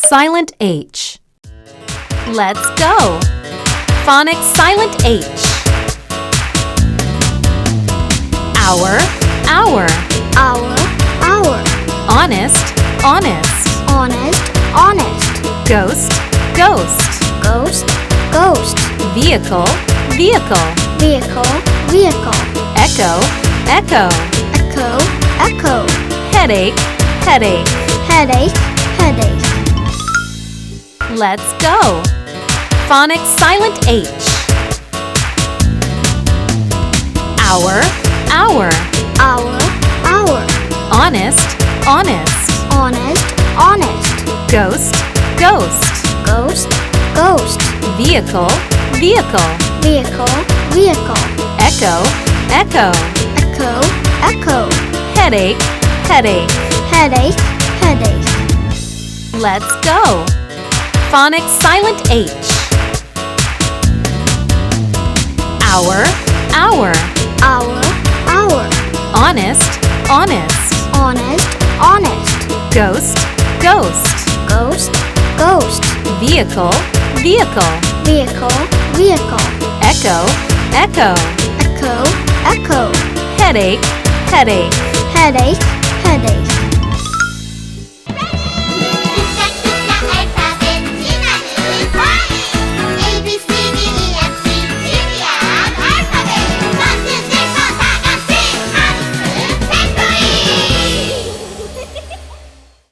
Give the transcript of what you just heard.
Silent H. Let's go! Phonics Silent H. Hour, hour. Hour. Honest, honest. Honest. Ghost, ghost. Ghost. Vehicle, vehicle. Vehicle. Echo, echo. Echo. Headache, headache. Headache. Let's go! Phonics Silent H. Hour, hour. Hour. Honest, honest. Honest. Ghost, ghost. Ghost. Vehicle, vehicle. Vehicle. Echo, echo. Echo. Headache, headache. Headache. Let's go! Phonics Silent H. Hour, hour. Hour. Honest, honest. Honest. Ghost, ghost. Ghost. Vehicle, vehicle. Vehicle. Echo, echo. Echo. Headache, headache. Headache.